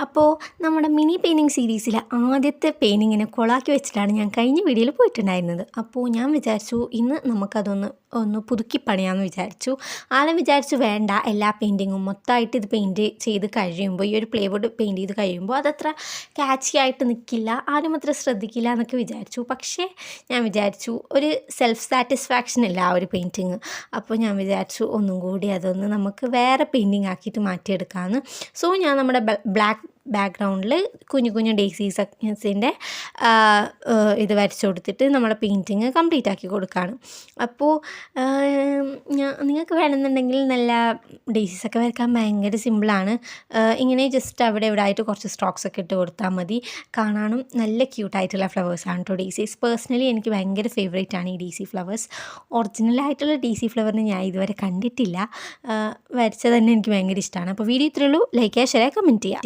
അപ്പോൾ നമ്മുടെ mini painting സീരീസിലെ ആദ്യത്തെ പെയിൻറ്റിങ്ങിനെ കൊളാക്കി വെച്ചിട്ടാണ് ഞാൻ കഴിഞ്ഞ വീഡിയോയിൽ പോയിട്ടുണ്ടായിരുന്നത്. അപ്പോൾ ഞാൻ വിചാരിച്ചു ഇന്ന് നമുക്കതൊന്ന് പുതുക്കി പണിയാമെന്ന് വിചാരിച്ചു. ആദ്യം വിചാരിച്ചു വേണ്ട, എല്ലാ പെയിൻറ്റിങ്ങും മൊത്തമായിട്ട് ഇത് പെയിൻറ്റ് ചെയ്ത് കഴിയുമ്പോൾ, ഈ ഒരു പ്ലൈവുഡ് പെയിൻറ്റ് ചെയ്ത് കഴിയുമ്പോൾ അതത്ര ക്യാച്ചി ആയിട്ട് നിൽക്കില്ല, ആരും അത്ര ശ്രദ്ധിക്കില്ല എന്നൊക്കെ വിചാരിച്ചു. പക്ഷേ ഞാൻ വിചാരിച്ചു ഒരു സെൽഫ് സാറ്റിസ്ഫാക്ഷൻ ഇല്ല ആ ഒരു പെയിൻറ്റിങ്. അപ്പോൾ ഞാൻ വിചാരിച്ചു ഒന്നും കൂടി അതൊന്ന് നമുക്ക് വേറെ പെയിൻറ്റിങ് ആക്കിയിട്ട് മാറ്റിയെടുക്കാമെന്ന്. സോ ഞാൻ നമ്മുടെ ബ്ലാക്ക് ബാക്ക്ഗ്രൗണ്ടിൽ കുഞ്ഞു കുഞ്ഞു ഡേസീസിൻ്റെ വരച്ചു കൊടുത്തിട്ട് നമ്മുടെ പെയിൻറ്റിങ് കംപ്ലീറ്റ് ആക്കി കൊടുക്കുകയാണ്. അപ്പോൾ നിങ്ങൾക്ക് വേണമെന്നുണ്ടെങ്കിൽ നല്ല ഡേസീസൊക്കെ വരയ്ക്കാൻ ഭയങ്കര സിമ്പിളാണ്. ഇങ്ങനെ ജസ്റ്റ് അവിടെ ഇവിടെ ആയിട്ട് കുറച്ച് സ്ട്രോക്സൊക്കെ ഇട്ട് കൊടുത്താൽ മതി. കാണാനും നല്ല ക്യൂട്ടായിട്ടുള്ള ഫ്ലവേഴ്സാണ് കേട്ടോ ഡേസീസ്. പേഴ്സണലി എനിക്ക് ഭയങ്കര ഫേവറേറ്റാണ് ഈ ഡേസി ഫ്ലവേഴ്സ്. ഒറിജിനലായിട്ടുള്ള ഡേസി ഫ്ലവറിന് ഞാൻ ഇതുവരെ കണ്ടിട്ടില്ല. വരച്ചത് തന്നെ എനിക്ക് ഭയങ്കര ഇഷ്ടമാണ്. അപ്പോൾ വീഡിയോ ഇത്രയേ ഉള്ളൂ. ലൈക്ക് ചെയ്യുക, ഷെയർ ചെയ്യുക, കമൻറ്റ് ചെയ്യുക.